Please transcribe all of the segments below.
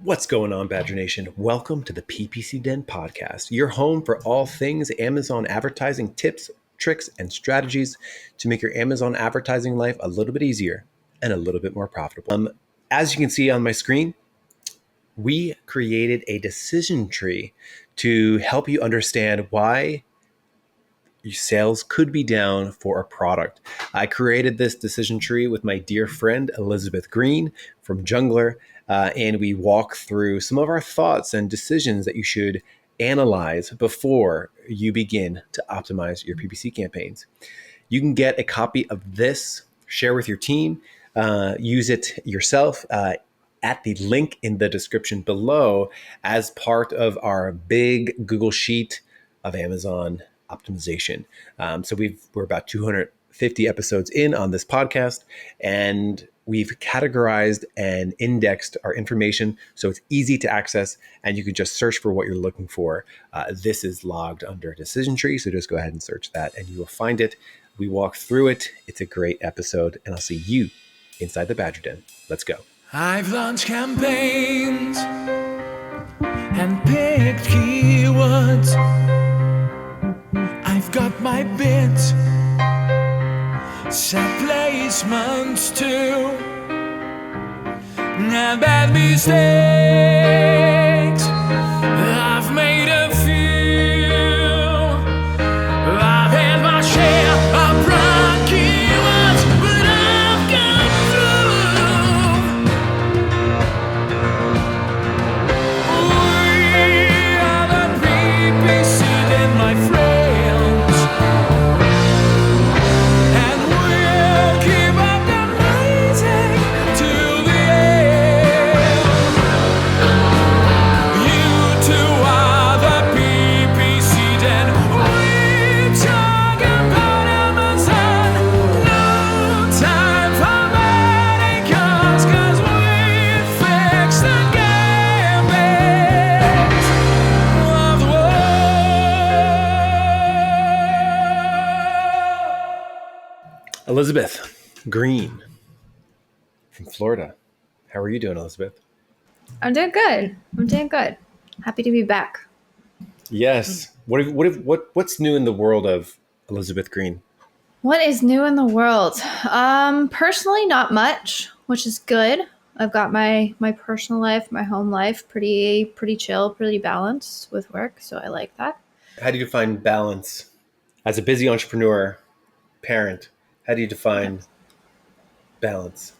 What's going on, Badger Nation? Welcome to the PPC Den podcast, your home for all things Amazon advertising tips, tricks, and strategies to make your Amazon advertising life a little bit easier and a little bit more profitable. As you can see on my screen, we created a decision tree to help you understand why your sales could be down for a product. I created this decision tree with my dear friend, Elizabeth Greene from Junglr, and we walk through some of our thoughts and decisions that you should analyze before you begin to optimize your PPC campaigns. You can get a copy of this, share with your team, use it yourself at the link in the description below as part of our big Google Sheet of Amazon optimization. So we're about 250 episodes in on this podcast, and we've categorized and indexed our information so it's easy to access, and you can just search for what you're looking for. This is logged under decision tree, so just go ahead and search that and you will find it. We walk through it. It's a great episode, and I'll see you inside the Badger Den. Let's go. I've launched campaigns and picked keywords. I've got my bids, set placements too, and bad mistakes. I've made a few. I've had my share of wrong keywords, but I've got through. We are the PPC Den, my friend. Elizabeth Greene from Florida. How are you doing, Elizabeth? I'm doing good. Happy to be back. Yes. What's new in the world of Elizabeth Greene? What is new in the world? Personally, not much, which is good. I've got my personal life, my home life, pretty chill, pretty balanced with work, so I like that. How do you define balance as a busy entrepreneur, parent? How do you define balance?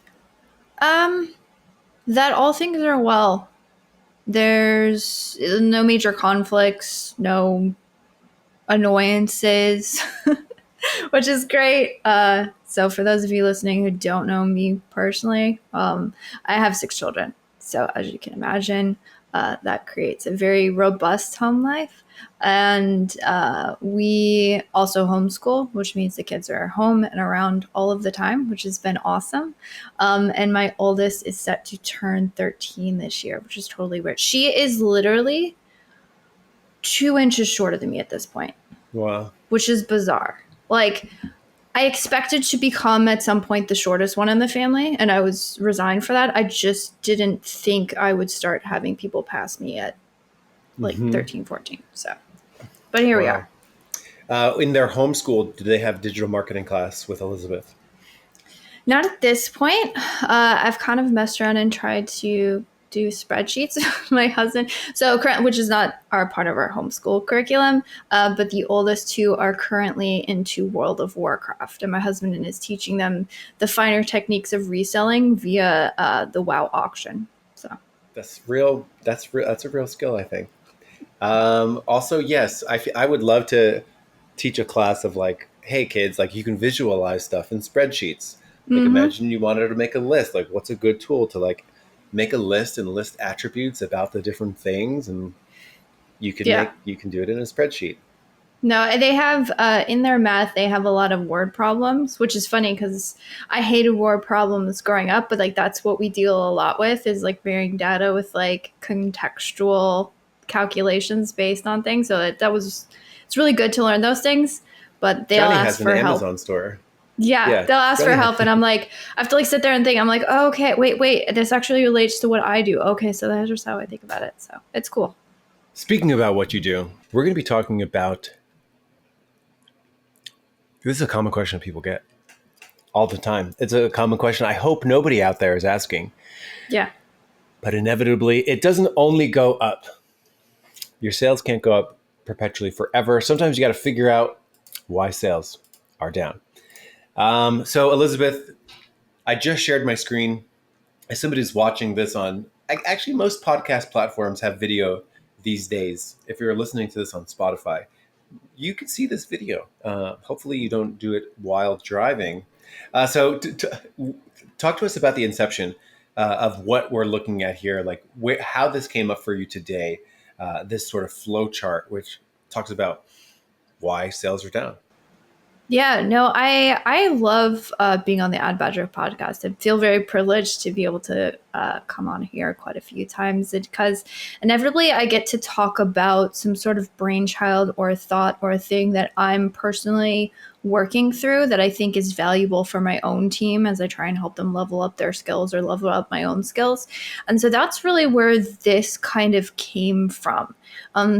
That all things are well. There's no major conflicts, no annoyances, which is great. So for those of you listening who don't know me personally, I have 6 children. So as you can imagine, that creates a very robust home life. And we also homeschool, which means the kids are home and around all of the time, which has been awesome. And my oldest is set to turn 13 this year, which is totally weird. She is literally 2 inches shorter than me at this point. Wow. Which is bizarre. Like, I expected to become at some point the shortest one in the family, and I was resigned for that. I just didn't think I would start having people pass me at 13, 14. So, but here we are. In their homeschool, do they have digital marketing class with Elizabeth? Not at this point. I've kind of messed around and tried to do spreadsheets with my husband. So, which is not our part of our homeschool curriculum, but the oldest 2 are currently into World of Warcraft, and my husband is teaching them the finer techniques of reselling via the WoW auction. So that's real. That's a real skill, I think. Also, yes, I would love to teach a class of like, hey kids, like you can visualize stuff in spreadsheets. Like imagine you wanted to make a list. Like what's a good tool to like make a list and list attributes about the different things, and you can do it in a spreadsheet. No, they have in their math, they have a lot of word problems, which is funny because I hated word problems growing up, but like that's what we deal a lot with is like varying data with like contextual calculations based on things. So it's really good to learn those things, but they'll Johnny ask has for an help. Amazon store. Yeah, Yeah. they'll ask Go for ahead. help, and I'm like, I have to like sit there and think. I'm like, oh, okay, wait, this actually relates to what I do. Okay, so that's just how I think about it. So it's cool. Speaking about what you do, we're going to be talking about, this is a common question people get all the time. It's a common question I hope nobody out there is asking, Yeah, but inevitably it doesn't only go up. Your sales can't go up perpetually forever. Sometimes you got to figure out why sales are down. So Elizabeth, I just shared my screen. As somebody who's watching this on, actually most podcast platforms have video these days. If you're listening to this on Spotify, you can see this video. Hopefully you don't do it while driving. Talk to us about the inception of what we're looking at here, like how this came up for you today, this sort of flow chart, which talks about why sales are down. yeah. No, I love being on the Ad Badger podcast. I feel very privileged to be able to come on here quite a few times because inevitably I get to talk about some sort of brainchild or a thought or a thing that I'm personally working through that I think is valuable for my own team as I try and help them level up their skills or level up my own skills. And so that's really where this kind of came from.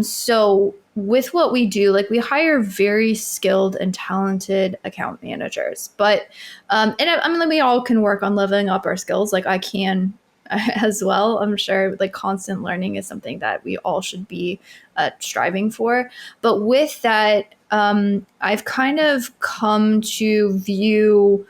So with what we do, like we hire very skilled and talented account managers, but and I mean we all can work on leveling up our skills. Like I can as well. I'm sure like constant learning is something that we all should be striving for. But with that, I've kind of come to view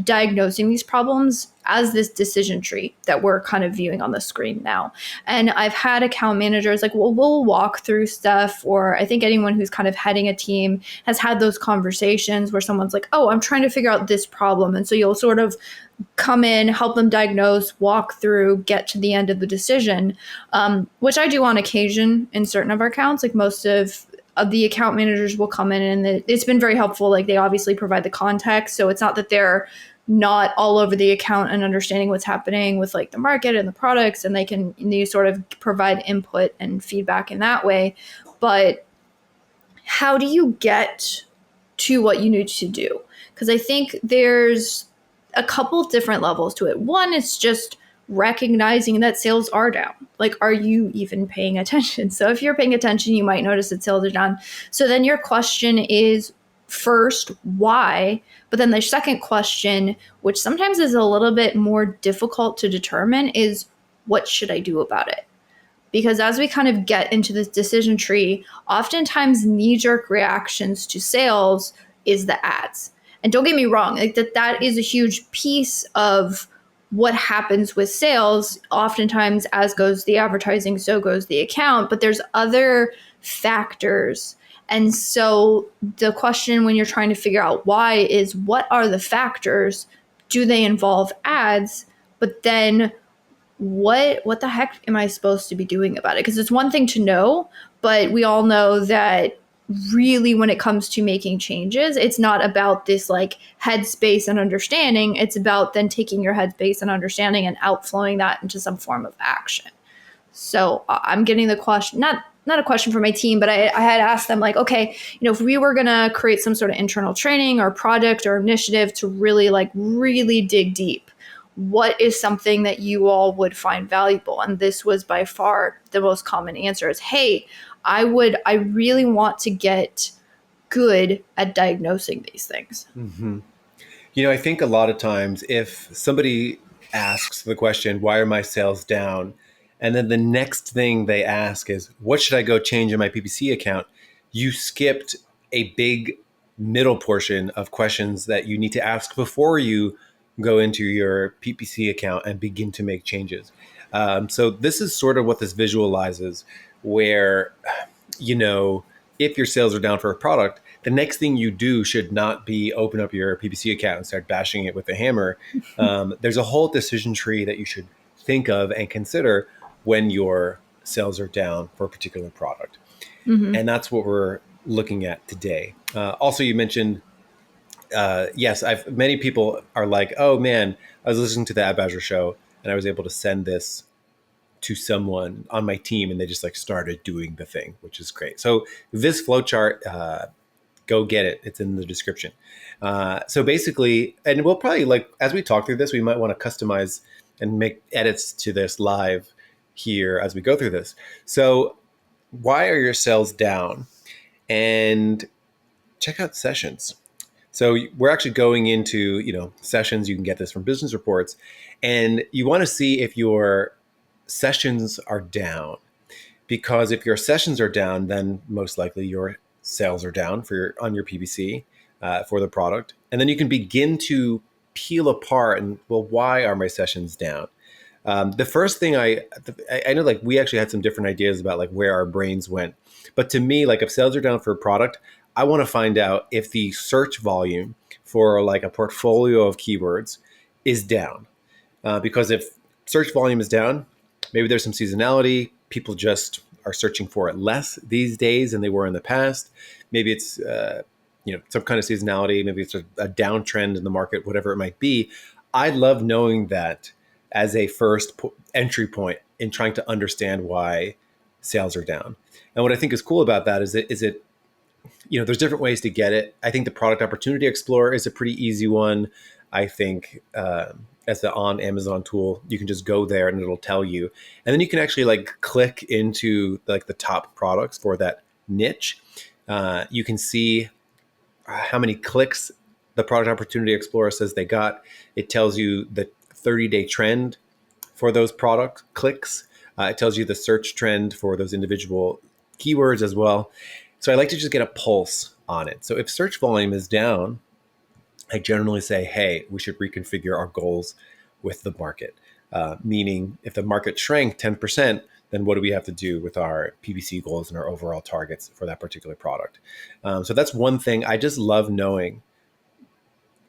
diagnosing these problems as this decision tree that we're kind of viewing on the screen now. And I've had account managers like, well, we'll walk through stuff, or I think anyone who's kind of heading a team has had those conversations where someone's like, oh, I'm trying to figure out this problem. And so you'll sort of come in, help them diagnose, walk through, get to the end of the decision, which I do on occasion in certain of our accounts. Like most of the account managers will come in and it's been very helpful. Like they obviously provide the context. So it's not that they're not all over the account and understanding what's happening with like the market and the products, and they sort of provide input and feedback in that way. But how do you get to what you need to do? Because I think there's a couple different levels to it. One is just recognizing that sales are down. Like, are you even paying attention? So if you're paying attention, you might notice that sales are down. So then your question is first, why? But then the second question, which sometimes is a little bit more difficult to determine, is what should I do about it? Because as we kind of get into this decision tree, oftentimes knee-jerk reactions to sales is the ads. And don't get me wrong, like that is a huge piece of what happens with sales. Oftentimes, as goes the advertising, so goes the account, but there's other factors. And so the question when you're trying to figure out why is, what are the factors? Do they involve ads? But then what the heck am I supposed to be doing about it? Because it's one thing to know, but we all know that really when it comes to making changes, it's not about this like headspace and understanding. It's about then taking your headspace and understanding and outflowing that into some form of action. So I'm getting the question, not a question for my team, but I had asked them like, okay, if we were going to create some sort of internal training or project or initiative to really dig deep, what is something that you all would find valuable? And this was by far the most common answer is, hey, I really want to get good at diagnosing these things. Mm-hmm. I think a lot of times if somebody asks the question, why are my sales down? And then the next thing they ask is, what should I go change in my PPC account? You skipped a big middle portion of questions that you need to ask before you go into your PPC account and begin to make changes. So this is sort of what this visualizes, where, if your sales are down for a product, the next thing you do should not be open up your PPC account and start bashing it with a hammer. There's a whole decision tree that you should think of and consider when your sales are down for a particular product. Mm-hmm. And that's what we're looking at today. Also, you mentioned, yes, many people are like, oh man, I was listening to the Ad Badger show and I was able to send this to someone on my team and they just like started doing the thing, which is great. So this flowchart go get it. It's in the description. So basically, and we'll probably, like, as we talk through this, we might want to customize and make edits to this live here as we go through this. So why are your sales down? And check out sessions. So we're actually going into, sessions. You can get this from business reports, and you want to see if your sessions are down, because if your sessions are down, then most likely your sales are down on your PPC for the product. And then you can begin to peel apart and, well, why are my sessions down? The first thing I know, like, we actually had some different ideas about like where our brains went. But to me, like, if sales are down for a product, I want to find out if the search volume for like a portfolio of keywords is down. Because if search volume is down, maybe there's some seasonality. People just are searching for it less these days than they were in the past. Maybe it's some kind of seasonality. Maybe it's a downtrend in the market, whatever it might be. I love knowing that as a first entry point in trying to understand why sales are down. And what I think is cool about that is there's different ways to get it. I think the Product Opportunity Explorer is a pretty easy one. I think as the on Amazon tool, you can just go there and it'll tell you. And then you can actually like click into like the top products for that niche. You can see how many clicks the Product Opportunity Explorer says they got. It tells you the 30-day trend for those product clicks. It tells you the search trend for those individual keywords as well. So I like to just get a pulse on it. So if search volume is down, I generally say, hey, we should reconfigure our goals with the market. Meaning if the market shrank 10%, then what do we have to do with our PPC goals and our overall targets for that particular product? So that's one thing I just love knowing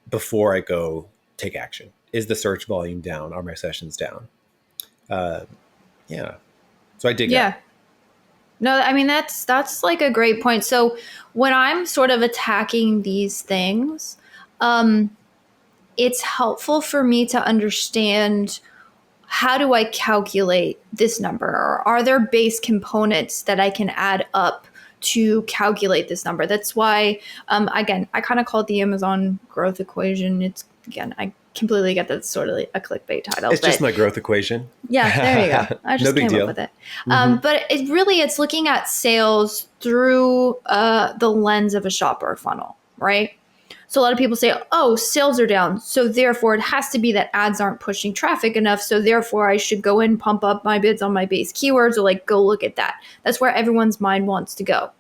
before I go take action. Is the search volume down? Are my sessions down? Yeah. So I dig that. No, I mean, that's like a great point. So when I'm sort of attacking these things, it's helpful for me to understand, how do I calculate this number? Or are there base components that I can add up to calculate this number? That's why, again, I kind of call it the Amazon growth equation. It's, again, I completely get that's sort of like a clickbait title. It's just my growth equation. Yeah, there you go. I just came up with it. But it's looking at sales through the lens of a shopper funnel, right? So a lot of people say, oh, sales are down, so therefore it has to be that ads aren't pushing traffic enough, so therefore I should go and pump up my bids on my base keywords, or like go look at that. That's where everyone's mind wants to go.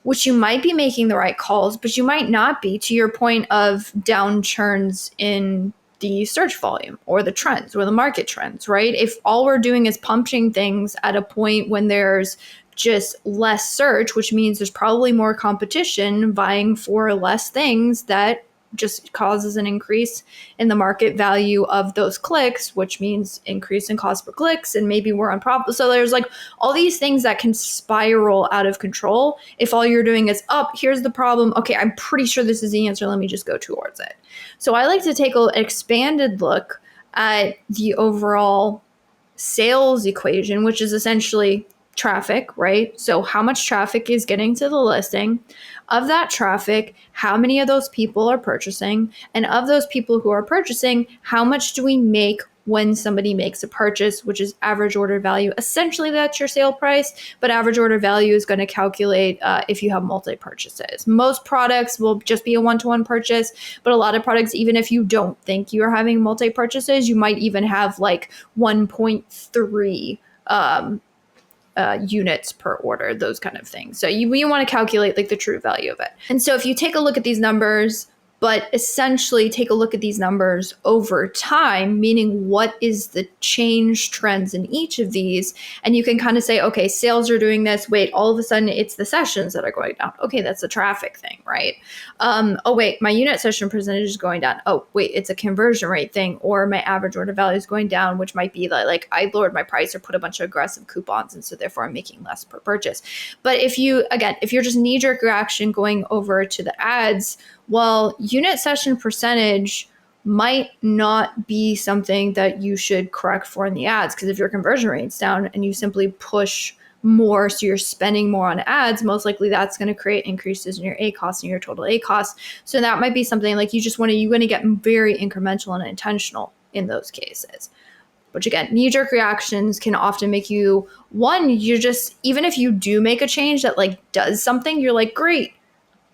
Which you might be making the right calls, but you might not be, to your point of down churns in the search volume or the trends or the market trends, right? If all we're doing is pumping things at a point when there's just less search, which means there's probably more competition vying for less things, that just causes an increase in the market value of those clicks, which means increase in cost per clicks, and maybe we're unprofitable. So there's like all these things that can spiral out of control if all you're doing is, here's the problem. Okay, I'm pretty sure this is the answer. Let me just go towards it. So I like to take an expanded look at the overall sales equation, which is essentially traffic, right? So how much traffic is getting to the listing? Of that traffic, how many of those people are purchasing? And of those people who are purchasing, how much do we make when somebody makes a purchase, which is average order value? Essentially, that's your sale price, but average order value is going to calculate if you have multi-purchases. Most products will just be a one-to-one purchase, but a lot of products, even if you don't think you're having multi-purchases, you might even have like 1.3 units per order, those kind of things. So you want to calculate like the true value of it. And so if you take a look at these numbers, but essentially take a look at these numbers over time, meaning what is the change trends in each of these, and you can kind of say, okay, sales are doing this. Wait, all of a sudden it's the sessions that are going down. Okay, that's a traffic thing, right? Oh, wait, my unit session percentage is going down. Oh, wait, it's a conversion rate thing, or my average order value is going down, which might be like I lowered my price or put a bunch of aggressive coupons, and so therefore I'm making less per purchase. But if you're just knee-jerk reaction going over to the ads, well, unit session percentage might not be something that you should correct for in the ads, because if your conversion rate's down and you simply push more, so you're spending more on ads, most likely that's going to create increases in your A costs and your total A costs. So that might be something like you want to get very incremental and intentional in those cases. Which again, knee-jerk reactions can often make you, one, you're just, even if you do make a change that like does something, you're like, great,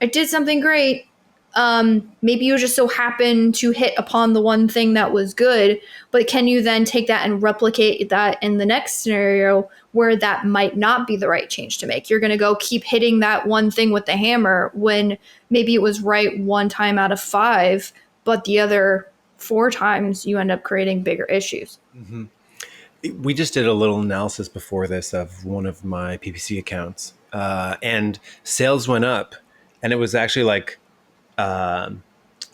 I did something great. Maybe you just so happen to hit upon the one thing that was good, but can you then take that and replicate that in the next scenario where that might not be the right change to make? You're going to go keep hitting that one thing with the hammer when maybe it was right 1 time out of 5, but the other 4 times you end up creating bigger issues. Mm-hmm. We just did a little analysis before this of one of my PPC accounts, and sales went up, and it was actually like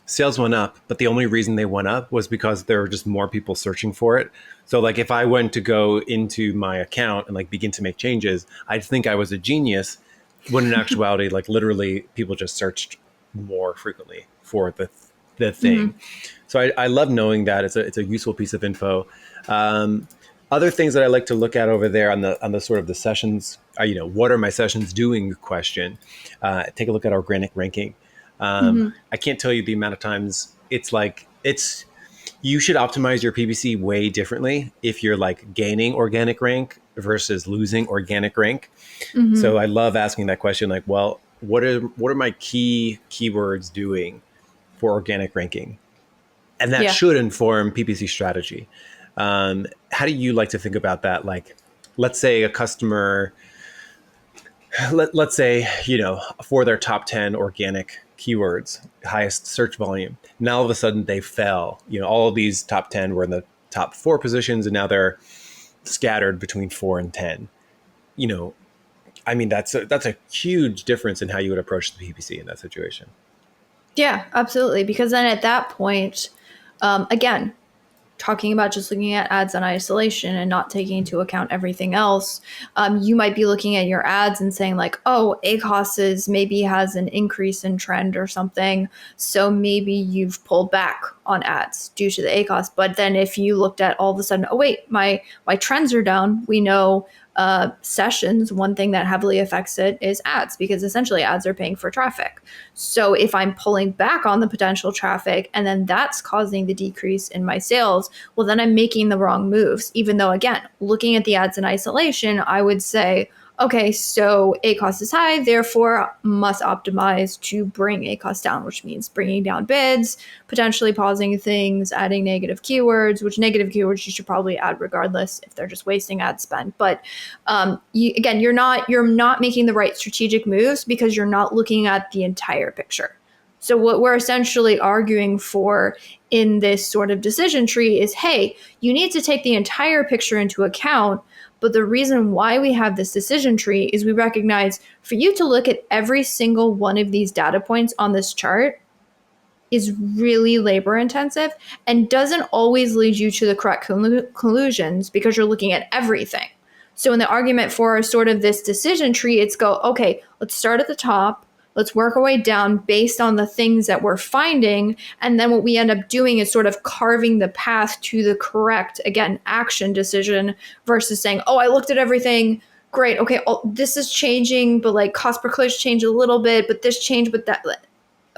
sales went up, but the only reason they went up was because there were just more people searching for it. So like if I went to go into my account and like begin to make changes, I'd think I was a genius, when in actuality, like literally people just searched more frequently for the thing. Mm-hmm. So I love knowing that it's a useful piece of info. Other things that I like to look at over there on the sort of the sessions, what are my sessions doing question. Take a look at organic ranking. I can't tell you the amount of times you should optimize your PPC way differently if you're like gaining organic rank versus losing organic rank. Mm-hmm. So I love asking that question, like, well, what are my key keywords doing for organic ranking? And that should inform PPC strategy. How do you like to think about that? Like, let's say a customer, let's say, for their top 10 organic keywords, highest search volume, now all of a sudden they fell. All of these top 10 were in the top 4 positions, and now they're scattered between 4 and 10. I mean, that's a huge difference in how you would approach the PPC in that situation. Yeah, absolutely. Because then at that point, again, talking about just looking at ads in isolation and not taking into account everything else, you might be looking at your ads and saying like, oh, ACOS maybe has an increase in trend or something. So maybe you've pulled back on ads due to the ACOS. But then if you looked at all of a sudden, oh, wait, my trends are down. We know sessions, one thing that heavily affects it is ads, because essentially ads are paying for traffic. So if I'm pulling back on the potential traffic and then that's causing the decrease in my sales, well, then I'm making the wrong moves. Even though, again, looking at the ads in isolation, I would say, okay, so ACOS is high, therefore must optimize to bring ACOS down, which means bringing down bids, potentially pausing things, adding negative keywords, which negative keywords you should probably add regardless if they're just wasting ad spend. But you're not making the right strategic moves because you're not looking at the entire picture. So what we're essentially arguing for in this sort of decision tree is, hey, you need to take the entire picture into account. But the reason why we have this decision tree is we recognize for you to look at every single one of these data points on this chart is really labor intensive and doesn't always lead you to the correct conclusions because you're looking at everything. So in the argument for sort of this decision tree, it's okay, let's start at the top. Let's work our way down based on the things that we're finding. And then what we end up doing is sort of carving the path to the correct, again, action decision versus saying, oh, I looked at everything. Great. Okay. Oh, this is changing, but like cost per click changed a little bit, but this changed, but that,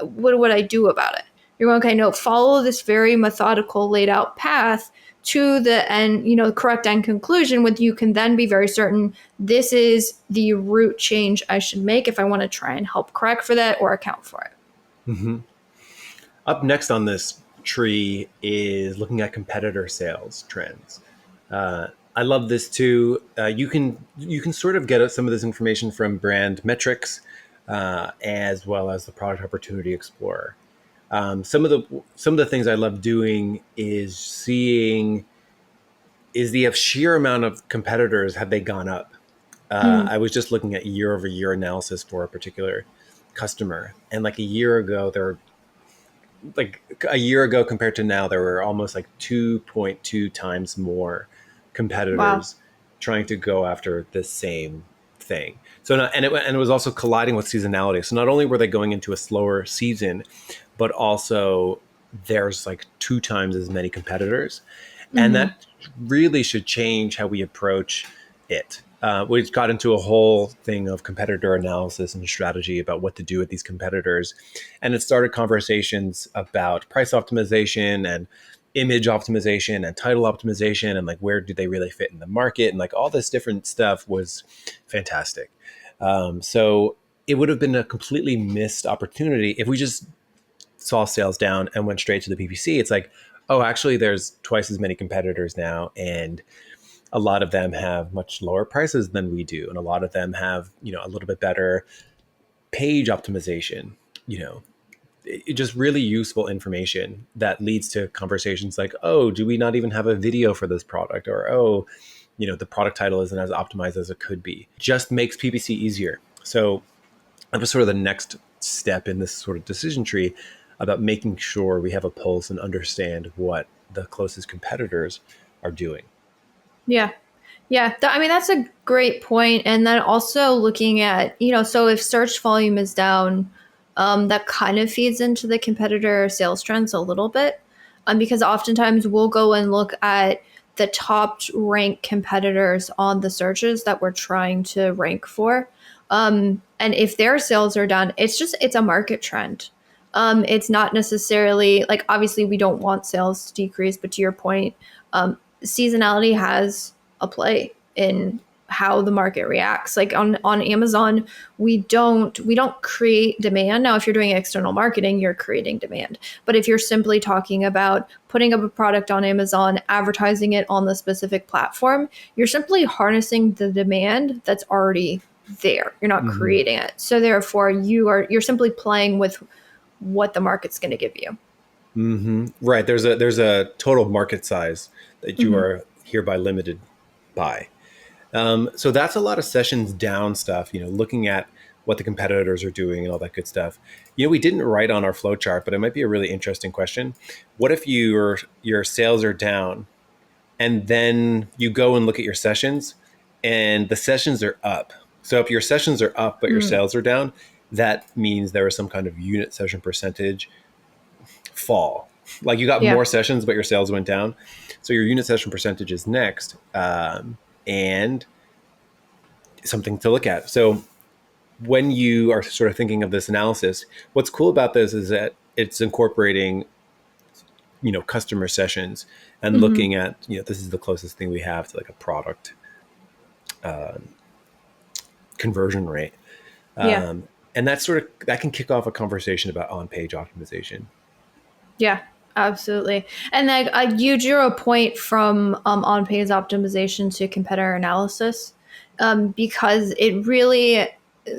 what would I do about it? You're going, okay, no, follow this very methodical laid out path to the end, correct end conclusion, with you can then be very certain this is the root change I should make if I want to try and help correct for that or account for it. Mm-hmm. Up next on this tree is looking at competitor sales trends. I love this too. You can sort of get some of this information from brand metrics, as well as the product opportunity explorer. Some of the things I love doing is seeing the sheer amount of competitors, have they gone up? I was just looking at year-over-year analysis for a particular customer, and a year ago compared to now, there were almost 2.2 times more competitors trying to go after the same thing. So it was also colliding with seasonality. So not only were they going into a slower season, but also there's 2 times as many competitors. And that really should change how we approach it. we got into a whole thing of competitor analysis and strategy about what to do with these competitors. And it started conversations about price optimization and image optimization and title optimization and like where do they really fit in the market, and like all this different stuff was fantastic. So it would have been a completely missed opportunity if we just saw sales down and went straight to the PPC. It's like, oh, actually, there's twice as many competitors now, and a lot of them have much lower prices than we do, and a lot of them have, you know, a little bit better page optimization. You know, it just really useful information that leads to conversations like, oh, do we not even have a video for this product, or oh, you know, the product title isn't as optimized as it could be. Just makes PPC easier. So that was sort of the next step in this sort of decision tree about making sure we have a pulse and understand what the closest competitors are doing. Yeah. Yeah. I mean, that's a great point. And then also looking at, so if search volume is down, that kind of feeds into the competitor sales trends a little bit. Because oftentimes we'll go and look at the top ranked competitors on the searches that we're trying to rank for. And if their sales are down, it's a market trend. It's not necessarily like, obviously we don't want sales to decrease, but to your point, seasonality has a play in how the market reacts. Like on Amazon, we don't create demand. Now, if you're doing external marketing, you're creating demand. But if you're simply talking about putting up a product on Amazon, advertising it on the specific platform, you're simply harnessing the demand that's already there. You're not creating it. So therefore, you're simply playing with what the market's going to give you. Right. There's a total market size that you are hereby limited by. So that's a lot of sessions down stuff, looking at what the competitors are doing and all that good stuff. We didn't write on our flow chart, but it might be a really interesting question. What if your sales are down and then you go and look at your sessions and the sessions are up? So if your sessions are up, but your sales are down, that means there was some kind of unit session percentage fall. Like you got more sessions, but your sales went down. So your unit session percentage is next, and something to look at. So when you are sort of thinking of this analysis, what's cool about this is that it's incorporating, customer sessions and looking at, this is the closest thing we have to like a product conversion rate. And that can kick off a conversation about on-page optimization. Yeah, absolutely. And like you drew a point from on-page optimization to competitor analysis, because it really.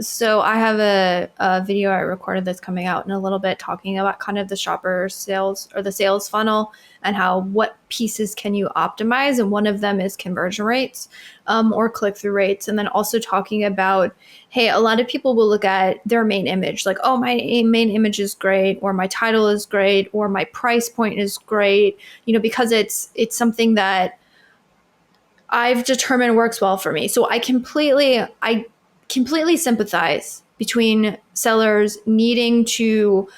So I have a video I recorded that's coming out in a little bit talking about kind of the shopper sales or the sales funnel and what pieces can you optimize. And one of them is conversion rates or click-through rates. And then also talking about, hey, a lot of people will look at their main image like, oh, my main image is great, or my title is great, or my price point is great, because it's something that I've determined works well for me. So I completely sympathize between sellers needing to,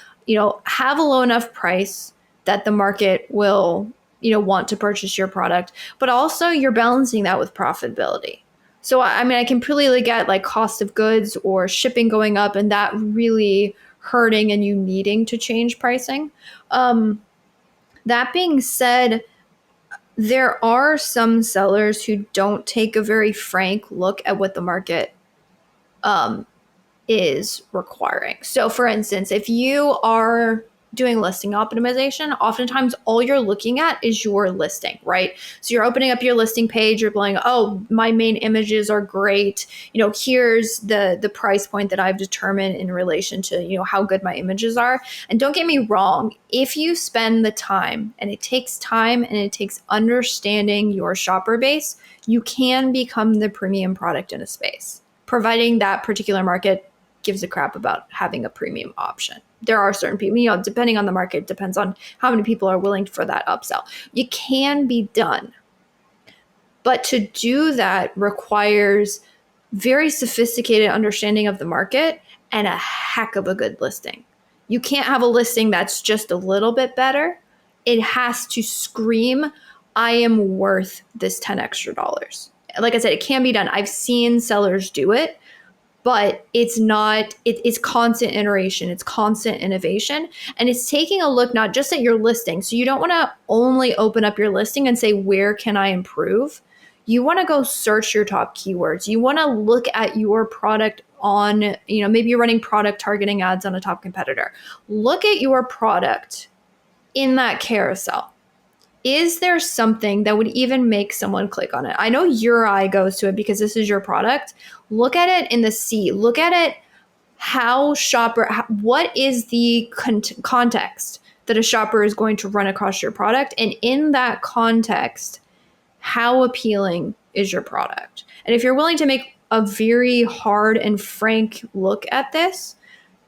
have a low enough price that the market will, want to purchase your product, but also you're balancing that with profitability. So, I mean, I completely get like cost of goods or shipping going up and that really hurting and you needing to change pricing. That being said, there are some sellers who don't take a very frank look at what the market is requiring. So for instance, if you are doing listing optimization, oftentimes all you're looking at is your listing, right? So you're opening up your listing page, you're going, oh, my main images are great. Here's the price point that I've determined in relation to, how good my images are. And don't get me wrong, if you spend the time, and it takes time and it takes understanding your shopper base, you can become the premium product in a space, providing that particular market gives a crap about having a premium option. There are certain people, depending on the market, depends on how many people are willing for that upsell. It can be done. But to do that requires very sophisticated understanding of the market and a heck of a good listing. You can't have a listing that's just a little bit better. It has to scream, I am worth this $10 extra. like I said, it can be done. I've seen sellers do it, but it's not, it's constant iteration, it's constant innovation, and it's taking a look not just at your listing. So you don't want to only open up your listing and say, where can I improve? You want to go search your top keywords. You want to look at your product on, maybe you're running product targeting ads on a top competitor. Look at your product in that carousel. Is there something that would even make someone click on it? I know your eye goes to it because this is your product. Look at it in the sea. Look at it what is the context that a shopper is going to run across your product? And in that context, how appealing is your product? And if you're willing to make a very hard and frank look at this,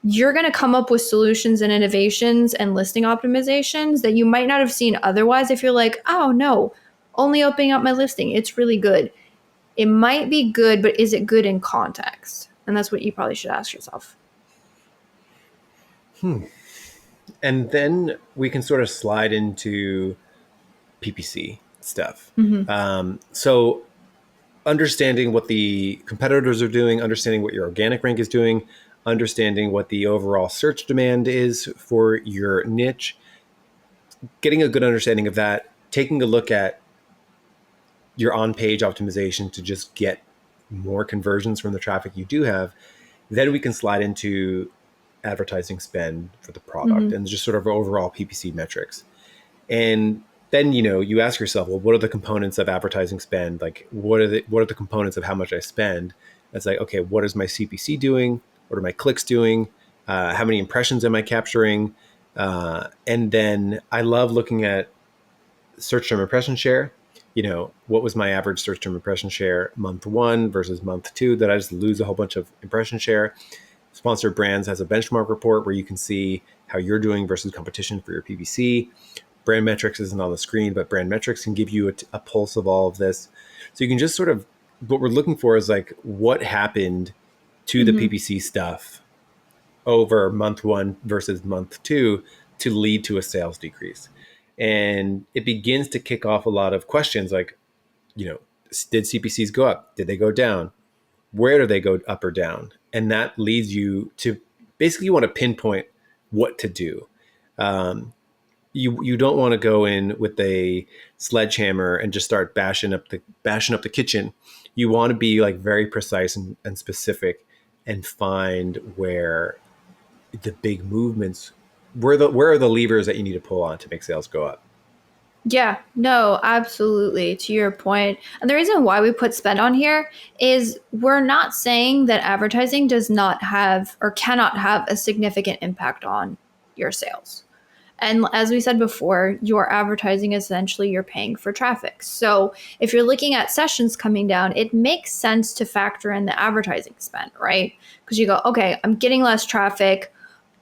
you're going to come up with solutions and innovations and listing optimizations that you might not have seen otherwise. If you're like, oh no, only opening up my listing, it's really good. It might be good, but is it good in context? And that's what you probably should ask yourself. And then we can sort of slide into PPC stuff. So understanding what the competitors are doing, understanding what your organic rank is doing, understanding what the overall search demand is for your niche, getting a good understanding of that, taking a look at your on-page optimization to just get more conversions from the traffic you do have, then we can slide into advertising spend for the product and just sort of overall PPC metrics. And then, you ask yourself, well, what are the components of advertising spend? Like, what are the components of how much I spend? It's like, okay, what is my CPC doing? What are my clicks doing? How many impressions am I capturing? And then I love looking at search term impression share. What was my average search term impression share month 1 versus month 2? Did I just lose a whole bunch of impression share? Sponsored Brands has a benchmark report where you can see how you're doing versus competition for your PPC. Brand metrics isn't on the screen, but brand metrics can give you a pulse of all of this. So you can just sort of, what we're looking for is like, what happened to the PPC stuff over month 1 versus month 2 to lead to a sales decrease. And it begins to kick off a lot of questions like, did CPCs go up? Did they go down? Where do they go up or down? And that leads you to basically, you want to pinpoint what to do. You don't want to go in with a sledgehammer and just start bashing up the kitchen. You want to be like very precise and specific and find where the big movements, where are the levers that you need to pull on to make sales go up. Yeah, no, absolutely. To your point. And the reason why we put spend on here is we're not saying that advertising does not have or cannot have a significant impact on your sales. And as we said before, your advertising, essentially you're paying for traffic. So if you're looking at sessions coming down, it makes sense to factor in the advertising spend, right? Because you go, okay, I'm getting less traffic.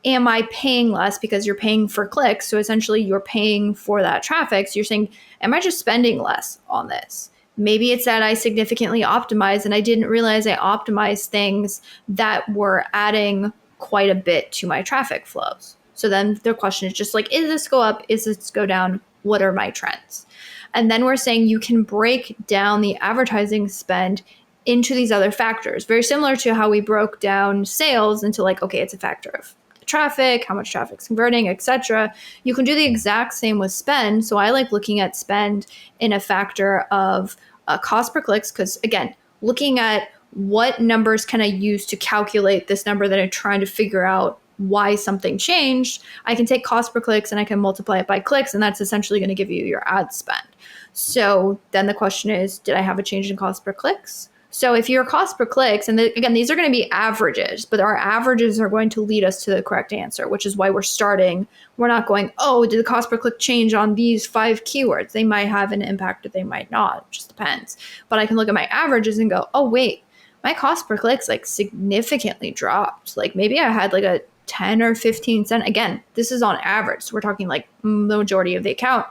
Am I paying less because you're paying for clicks? So essentially you're paying for that traffic. So you're saying, am I just spending less on this? Maybe it's that I significantly optimized and I didn't realize I optimized things that were adding quite a bit to my traffic flows. So then the question is just like, is this go up? Is this go down? What are my trends? And then we're saying you can break down the advertising spend into these other factors, very similar to how we broke down sales into like, okay, it's a factor of traffic, how much traffic's converting, etc. You can do the exact same with spend. So I like looking at spend in a factor of cost per clicks, because again, looking at what numbers can I use to calculate this number that I'm trying to figure out why something changed, I can take cost per clicks and I can multiply it by clicks, and that's essentially going to give you your ad spend. So then the question is, did I have a change in cost per clicks? So if your cost per clicks, and again, these are going to be averages, but our averages are going to lead us to the correct answer, which is why we're starting. We're not going, oh, did the cost per click change on these 5 keywords? They might have an impact or they might not. It just depends. But I can look at my averages and go, oh, wait, my cost per click's like significantly dropped. Like maybe I had like a 10 or 15 cent. Again, this is on average. So we're talking like the majority of the account.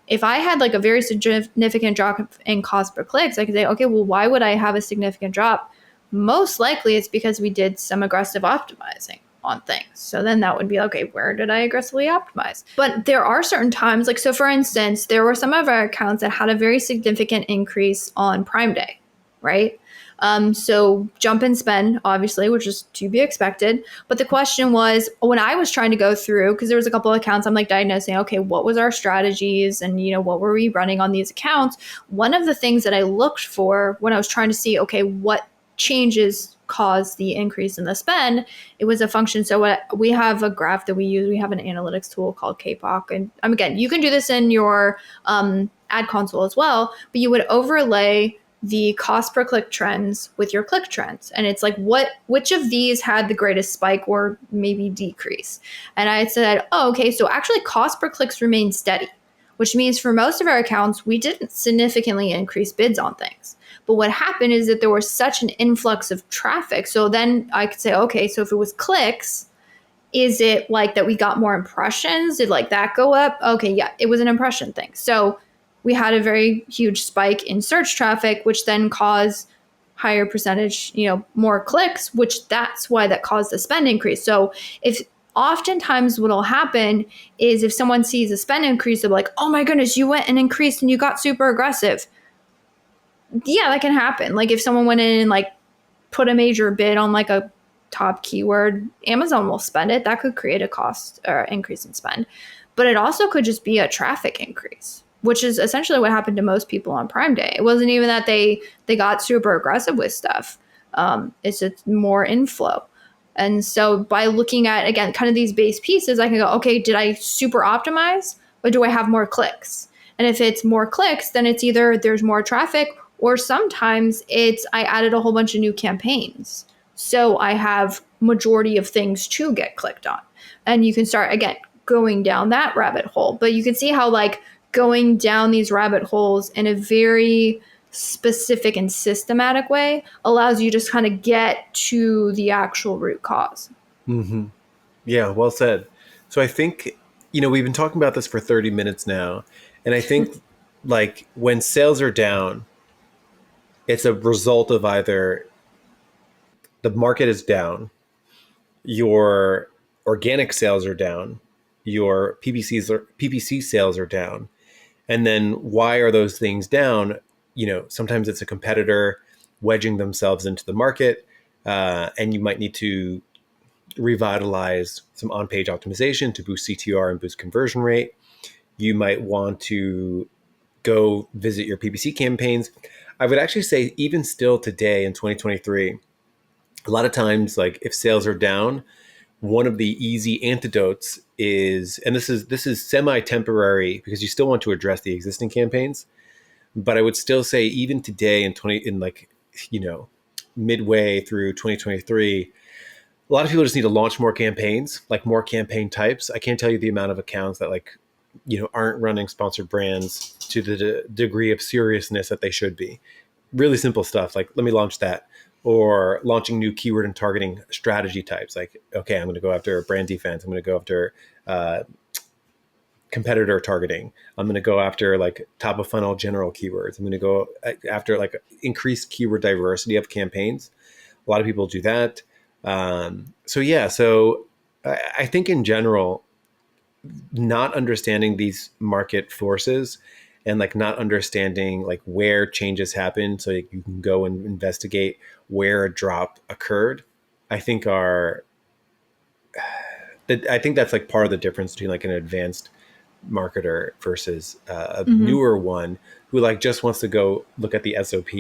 If I had like a very significant drop in cost per clicks, I could say, okay, well, why would I have a significant drop? Most likely it's because we did some aggressive optimizing on things. So then that would be, okay, where did I aggressively optimize? But there are certain times, like, so for instance, there were some of our accounts that had a very significant increase on Prime Day. right? So jump and spend, obviously, which is to be expected. But the question was, when I was trying to go through, because there was a couple of accounts, I'm like diagnosing, okay, what was our strategies and, what were we running on these accounts? One of the things that I looked for when I was trying to see, okay, what changes caused the increase in the spend, it was a function. So what we have a graph that we use, we have an analytics tool called KPOC. And again, you can do this in your ad console as well, but you would overlay the cost per click trends with your click trends. And it's like, which of these had the greatest spike or maybe decrease? And I said, oh, okay, so actually cost per clicks remained steady, which means for most of our accounts, we didn't significantly increase bids on things. But what happened is that there was such an influx of traffic. So then I could say, okay, so if it was clicks, is it like that we got more impressions? Did like that go up? Okay, yeah, it was an impression thing. So we had a very huge spike in search traffic, which then caused higher percentage, more clicks, which that's why that caused the spend increase. So if oftentimes what'll happen is if someone sees a spend increase, they're like, oh my goodness, you went and increased and you got super aggressive. Yeah, that can happen. Like if someone went in and like put a major bid on like a top keyword, Amazon will spend it. That could create a cost or increase in spend. But it also could just be a traffic increase, which is essentially what happened to most people on Prime Day. It wasn't even that they got super aggressive with stuff. It's just more inflow. And so by looking at, again, kind of these base pieces, I can go, okay, did I super optimize or do I have more clicks? And if it's more clicks, then it's either there's more traffic or sometimes it's I added a whole bunch of new campaigns. So I have majority of things to get clicked on. And you can start, again, going down that rabbit hole. But you can see how like going down these rabbit holes in a very specific and systematic way allows you to just kind of get to the actual root cause. Mm-hmm. Yeah, well said. So I think, we've been talking about this for 30 minutes now. And I think like when sales are down, it's a result of either the market is down, your organic sales are down, your PPC sales are down. And then why are those things down? Sometimes it's a competitor wedging themselves into the market, and you might need to revitalize some on-page optimization to boost CTR and boost conversion rate. You might want to go visit your PPC campaigns. I would actually say even still today in 2023, a lot of times, like if sales are down, one of the easy antidotes is, and this is semi-temporary because you still want to address the existing campaigns, but I would still say even today midway through 2023, a lot of people just need to launch more campaigns, like more campaign types. I can't tell you the amount of accounts that aren't running sponsored brands to the degree of seriousness that they should be. Really simple stuff like, let me launch that. Or launching new keyword and targeting strategy types. Like, okay, I'm going to go after brand defense. I'm going to go after competitor targeting. I'm going to go after like top of funnel general keywords. I'm going to go after like increased keyword diversity of campaigns. A lot of people do that. So I think in general, not understanding these market forces and like not understanding like where changes happen so you can go and investigate where a drop occurred, I think that's like part of the difference between like an advanced marketer versus a newer one who like just wants to go look at the SOP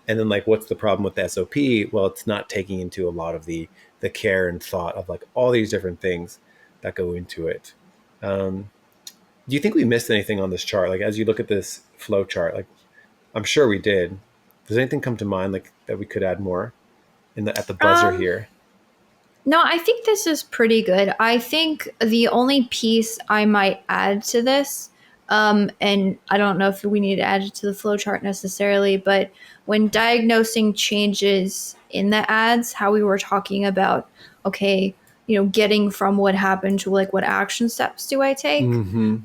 and then like what's the problem with the SOP? Well, it's not taking into a lot of the care and thought of like all these different things that go into it. Do you think we missed anything on this chart? Like as you look at this flow chart, like I'm sure we did. Does anything come to mind like that we could add more at the buzzer here? No, I think this is pretty good. I think the only piece I might add to this, and I don't know if we need to add it to the flowchart necessarily, but when diagnosing changes in the ads, how we were talking about, okay, getting from what happened to like what action steps do I take?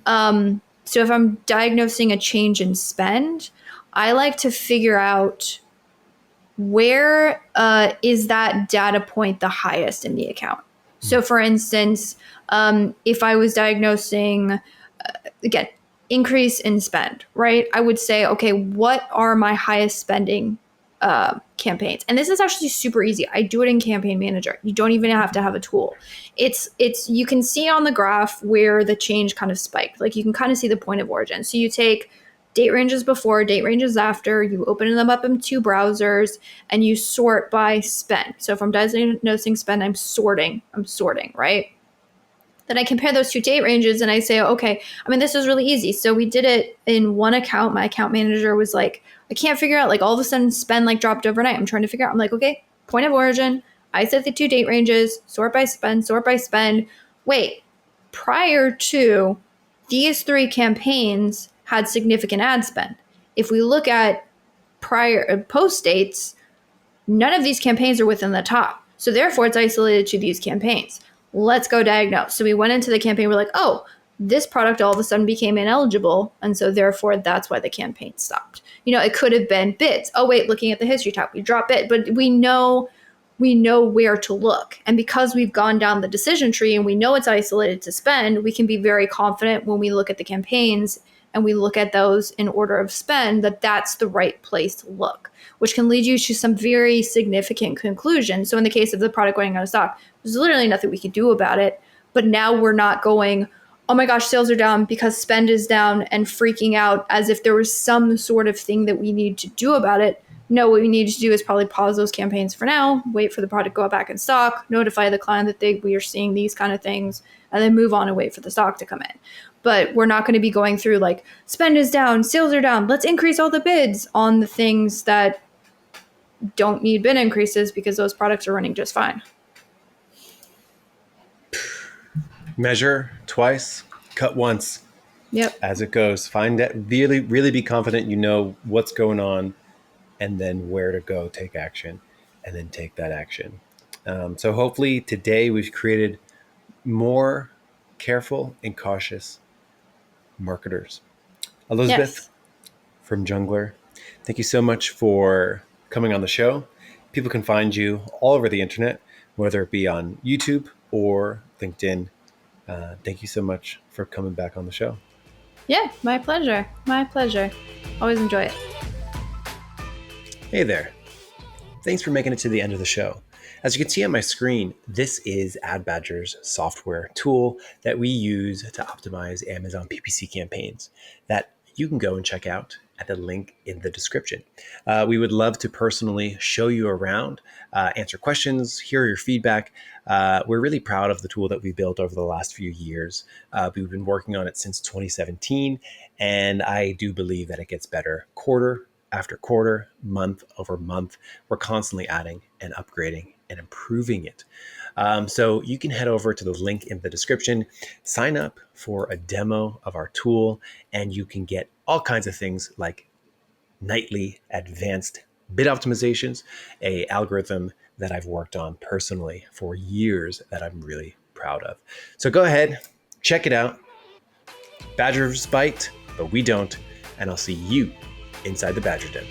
So if I'm diagnosing a change in spend, I like to figure out where is that data point the highest in the account. So for instance, if I was diagnosing, again, increase in spend, right? I would say, okay, what are my highest spending campaigns. And this is actually super easy. I do it in Campaign Manager. You don't even have to have a tool. It's you can see on the graph where the change kind of spiked. Like you can kind of see the point of origin. So you take date ranges before, date ranges after, you open them up in two browsers, and you sort by spend. So if I'm diagnosing spend, I'm sorting, right? Then I compare those two date ranges and I say, okay, I mean, this is really easy. So we did it in one account. My account manager was like, I can't figure out, like all of a sudden spend like dropped overnight. I'm trying to figure out, I'm like, okay, point of origin. I set the two date ranges, sort by spend, sort by spend. Wait, prior to these three campaigns had significant ad spend. If we look at prior post dates, none of these campaigns are within the top. So therefore it's isolated to these campaigns. Let's go diagnose. So we went into the campaign, we're like, oh, this product all of a sudden became ineligible. And so therefore that's why the campaign stopped. You know, it could have been bids. Oh, wait, looking at the history tab, we dropped bid, but we know where to look. And because we've gone down the decision tree and we know it's isolated to spend, we can be very confident when we look at the campaigns and we look at those in order of spend that that's the right place to look, which can lead you to some very significant conclusions. So in the case of the product going out of stock, there's literally nothing we could do about it. But now we're not going, oh my gosh, sales are down because spend is down and freaking out as if there was some sort of thing that we need to do about it. No, what we need to do is probably pause those campaigns for now, wait for the product to go back in stock, notify the client that we are seeing these kind of things, and then move on and wait for the stock to come in. But we're not going to be going through like spend is down, sales are down, let's increase all the bids on the things that don't need bid increases because those products are running just fine. Measure twice, cut once. Yep. As it goes. Find that, really be confident you know what's going on and then where to go take action and then take that action. So hopefully today we've created more careful and cautious marketers. Elizabeth Yes. from Junglr, thank you so much for coming on the show. People can find you all over the internet, whether it be on YouTube or LinkedIn. Thank you so much for coming back on the show. Yeah, my pleasure. My pleasure. Always enjoy it. Hey there. Thanks for making it to the end of the show. As you can see on my screen, this is AdBadger's software tool that we use to optimize Amazon PPC campaigns that you can go and check out at the link in the description. We would love to personally show you around, answer questions, hear your feedback. We're really proud of the tool that we built over the last few years. We've been working on it since 2017, and I do believe that it gets better quarter after quarter, month over month. We're constantly adding and upgrading and improving it. So you can head over to the link in the description, sign up for a demo of our tool, and you can get all kinds of things like nightly advanced bid optimizations, a algorithm that I've worked on personally for years that I'm really proud of. So go ahead, check it out. Badgers bite, but we don't. And I'll see you inside the Badger Den.